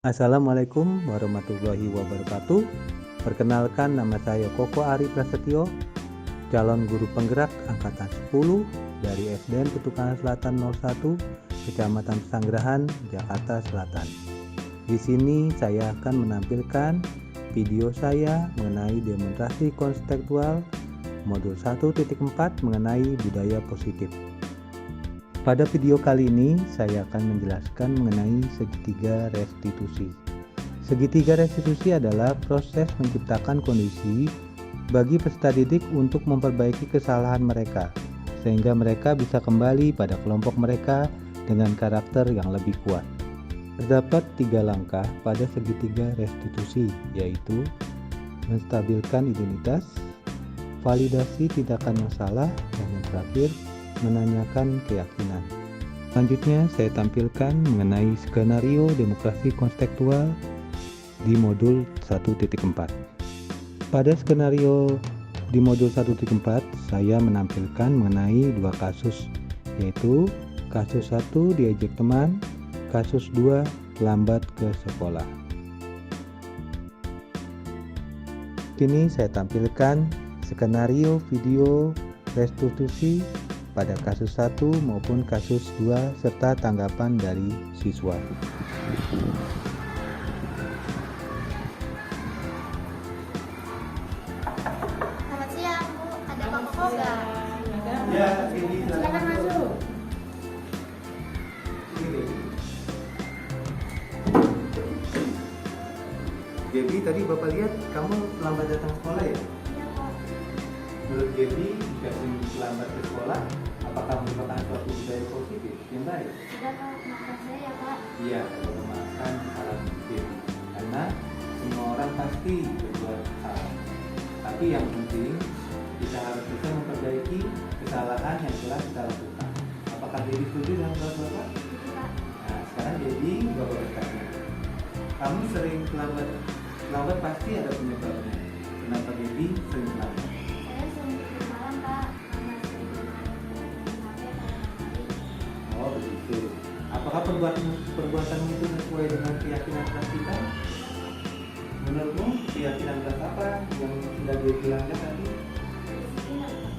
Assalamualaikum warahmatullahi wabarakatuh. Perkenalkan, nama saya Koko Ari Prasetyo, calon guru penggerak angkatan 10 dari SDN Petukangan Selatan 01, Kecamatan Pesanggerahan, Jakarta Selatan. Di sini saya akan menampilkan video saya mengenai demonstrasi konseptual modul 1.4 mengenai budaya positif. Pada video kali ini saya akan menjelaskan mengenai segitiga restitusi. Segitiga restitusi adalah proses menciptakan kondisi bagi peserta didik untuk memperbaiki kesalahan mereka, sehingga mereka bisa kembali pada kelompok mereka dengan karakter yang lebih kuat. Terdapat 3 langkah pada segitiga restitusi, yaitu menstabilkan identitas, validasi tindakan yang salah, dan yang terakhir menanyakan keyakinan. Selanjutnya saya tampilkan mengenai skenario demokrasi konseptual di modul 1.4. Pada skenario di modul 1.4 saya menampilkan mengenai 2 kasus, yaitu kasus 1 diejek teman, kasus 2 lambat ke sekolah. Kini saya tampilkan skenario video restitusi pada kasus 1 maupun kasus 2 serta tanggapan dari siswa. Selamat siang, Bu. Ada Pak Koko nggak? Ya, ini Silakan masuk. Gaby, tadi Bapak lihat kamu lambat datang sekolah ya? Iya, Pak. Menurut Gaby, jika lambat ke sekolah, apakah merupakan suatu budaya positif yang baik? Tidak, Pak. Maafkan saya ya, Pak. Iya, kalau memaafkan salah Gaby, karena semua orang pasti berbuat salah. Tapi yang penting kita harus bisa memperbaiki kesalahan yang telah kita lakukan. Apakah Gaby setuju dengan pendapat Bapak? Itu, Pak. Nah, sekarang Gaby, Bapak bertanya, kamu sering lambat pasti ada penyebabnya. Kenapa Gaby sering lambat? Saya sering tidur malam, Pak. Karena sering main HP pada malam hari. Oh begitu. Apakah perbuatanmu itu sesuai dengan keyakinan kelas kita? Menurutmu keyakinan kelas apa yang sudah dia bilangkan tadi? Kedisiplinan, Pak.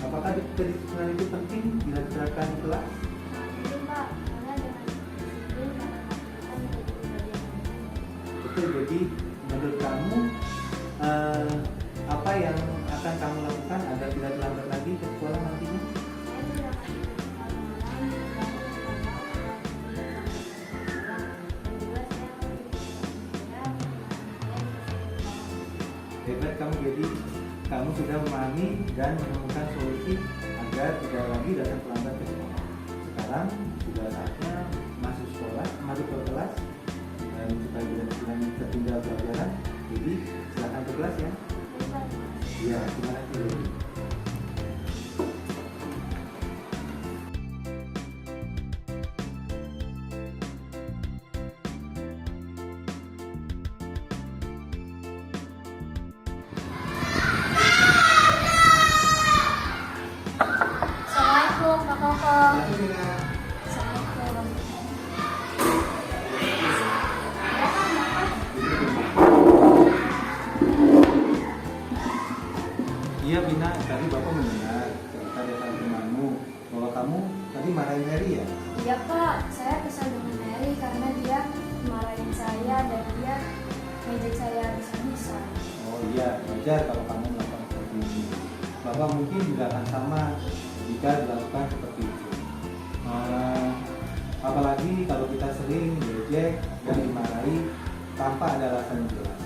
Apakah kedisiplinan itu penting bila diterapkan di kelas? Sangat penting, Pak. Karena dengan disiplin akan kita menjadi pribadi yang lebih baik. Betul. Jadi menurut kamu apa yang akan kamu lakukan agar tidak terlambat lagi ke sekolah nantinya? Saya tidak akan tidur malam, bangun ke sekolah, dan juga saya akan berusaha Hebat kamu, jadi kamu sudah memahami dan menemukan solusi agar tidak lagi datang terlambat ke sekolah. Sekarang sudah saatnya masuk ke kelas dan supaya tidak tertinggal pelajaran. Jadi silakan ke kelas ya. Ya, terima kasih. Assalamualaikum, Pak Koko. Selanjutnya, Assalamualaikum. iya Bina, tadi Bapak mendengar cerita dari temanmu bahwa kamu tadi marahin Mary ya? Iya, Pak, saya kesal dengan Mary karena dia marahin saya dan dia ngejek saya bisa-bisa. Oh iya, wajar kalau kamu melakukan seperti ini. Bapak mungkin juga akan sama jika dilakukan seperti itu. Apalagi kalau kita sering diejek dan dimarahi tanpa ada alasan yang jelas.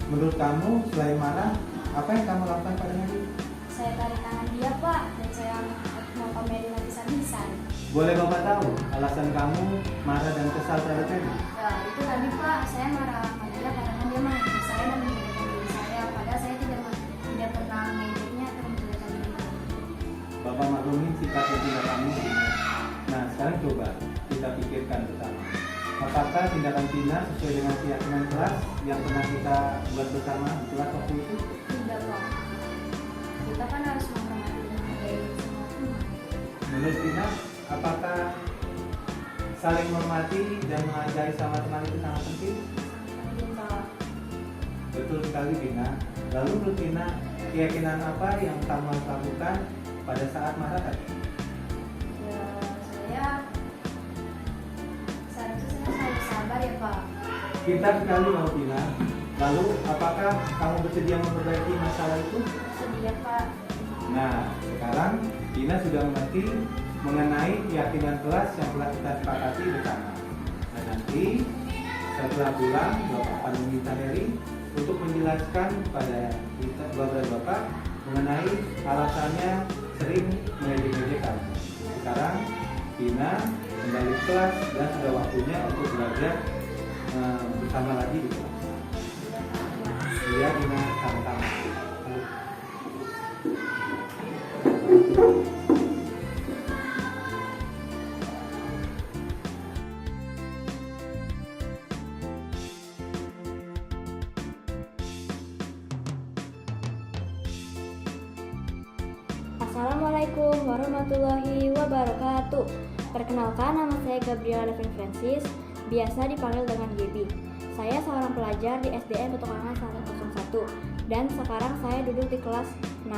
Menurut kamu, selain marah, apa yang kamu lakukan pada Mary? Saya tarik tangan dia, Pak, dan saya mau komedi habis-habisan. Boleh Bapak tahu alasan kamu marah dan kesal terhadap Mary? Ya, itu tadi, Pak, saya marah sama dia karena dia mengejek saya dan menjelekan diri saya. Padahal saya tidak pernah mengejeknya atau menjelekan diri saya. Bapak maklumin sikap dan tindak kamu. Nah, sekarang coba kita pikirkan bersama. Apakah tindakan Tina sesuai dengan keyakinan kelas yang pernah kita buat bersama di kelas waktu itu? Tidak, Pak. Kita kan harus menghormati dan menghargai semua teman. Menurut Tina, apakah saling menghormati dan menghargai sama teman itu sangat penting? Betul sekali, Vina. Lalu menurut Vina, keyakinan apa yang kamu harus lakukan pada saat marah tadi? Ya, seharusnya saya selalu sabar ya Pak. Pintar sekali loh, Vina. Lalu apakah kamu bersedia memperbaiki masalah itu? Sedia Pak. Nah, sekarang Vina sudah mengerti mengenai keyakinan kelas yang telah kita sepakati bersama. Dan nanti setelah pulang, Bapak akan meminta Heri untuk menjelaskan kepada kita, Bapak mengenai alasannya sering mengejek-ngejek kamu. Sekarang Vina kembali ke kelas dan sudah waktunya untuk belajar bersama lagi di kelas. Iya, Vina, sama-sama. Assalamualaikum warahmatullahi wabarakatuh. Perkenalkan, nama saya Gabriela Devin Francis, biasa dipanggil dengan Gaby. Saya seorang pelajar di SDN Petukangan 101 dan sekarang saya duduk di kelas 6.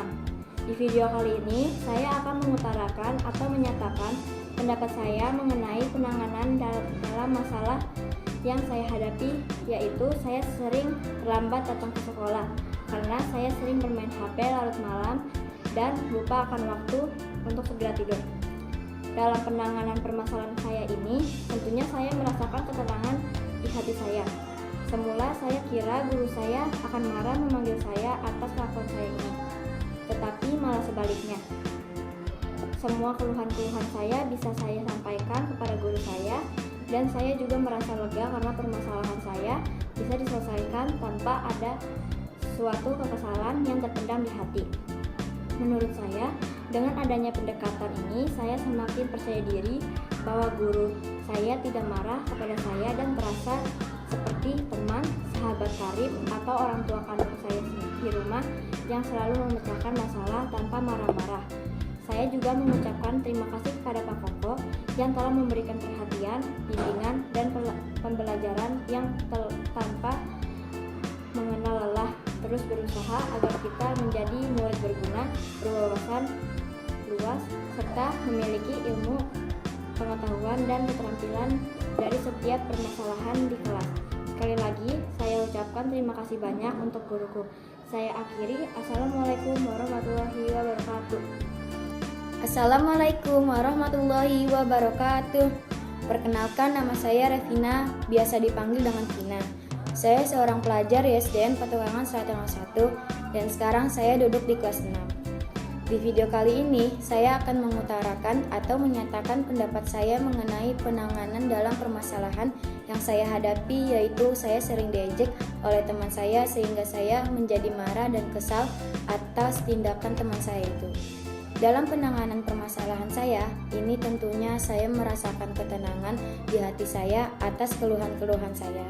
Di video kali ini, saya akan mengutarakan atau menyatakan pendapat saya mengenai penanganan dalam masalah yang saya hadapi, yaitu saya sering terlambat datang ke sekolah karena saya sering bermain HP larut malam dan lupa akan waktu untuk segera tidur. Dalam penanganan permasalahan saya ini, tentunya saya merasakan ketenangan di hati saya. Semula saya kira guru saya akan marah memanggil saya atas kelakuan saya ini, tetapi malah sebaliknya. Semua keluhan-keluhan saya bisa saya sampaikan kepada guru saya, dan saya juga merasa lega karena permasalahan saya bisa diselesaikan tanpa ada suatu kekesalan yang terpendam di hati. Menurut saya, dengan adanya pendekatan ini, saya semakin percaya diri bahwa guru saya tidak marah kepada saya dan terasa seperti teman, sahabat karib, atau orang tua kandung saya di rumah yang selalu memecahkan masalah tanpa marah-marah. Saya juga mengucapkan terima kasih kepada Pak Koko yang telah memberikan perhatian, bimbingan, dan pembelajaran yang tanpa mengenal lelah, terus berusaha agar kita menjadi murid berguna, berwawasan luas, serta memiliki ilmu, pengetahuan, dan keterampilan dari setiap permasalahan di kelas. Sekali lagi, saya ucapkan terima kasih banyak untuk guruku. Saya akhiri, Assalamualaikum warahmatullahi wabarakatuh. Assalamualaikum warahmatullahi wabarakatuh. Perkenalkan, nama saya Revina, biasa dipanggil dengan Vina. Saya seorang pelajar di SDN Petukangan 101 dan sekarang saya duduk di kelas 6. Di video kali ini, saya akan mengutarakan atau menyatakan pendapat saya mengenai penanganan dalam permasalahan yang saya hadapi, yaitu saya sering diejek oleh teman saya sehingga saya menjadi marah dan kesal atas tindakan teman saya itu. Dalam penanganan permasalahan saya, ini tentunya saya merasakan ketenangan di hati saya atas keluhan-keluhan saya.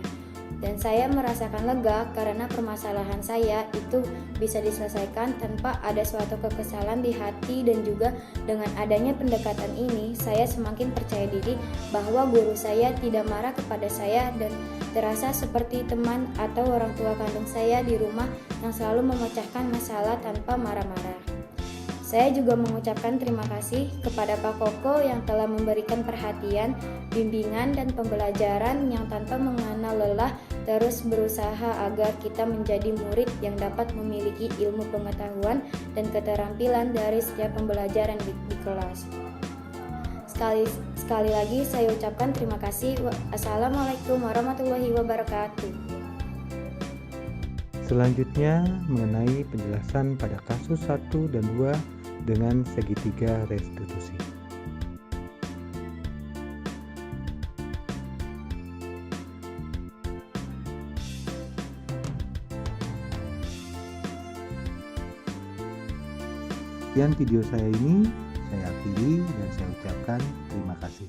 Dan saya merasakan lega karena permasalahan saya itu bisa diselesaikan tanpa ada suatu kekesalan di hati, dan juga dengan adanya pendekatan ini saya semakin percaya diri bahwa guru saya tidak marah kepada saya dan terasa seperti teman atau orang tua kandung saya di rumah yang selalu memecahkan masalah tanpa marah-marah. Saya juga mengucapkan terima kasih kepada Pak Koko yang telah memberikan perhatian, bimbingan, dan pembelajaran yang tanpa mengenal lelah, terus berusaha agar kita menjadi murid yang dapat memiliki ilmu pengetahuan dan keterampilan dari setiap pembelajaran di kelas. Sekali lagi saya ucapkan terima kasih. Assalamualaikum warahmatullahi wabarakatuh. Selanjutnya mengenai penjelasan pada kasus 1 dan 2 dengan segitiga restitusi. Sekian video saya ini, saya akhiri dan saya ucapkan terima kasih.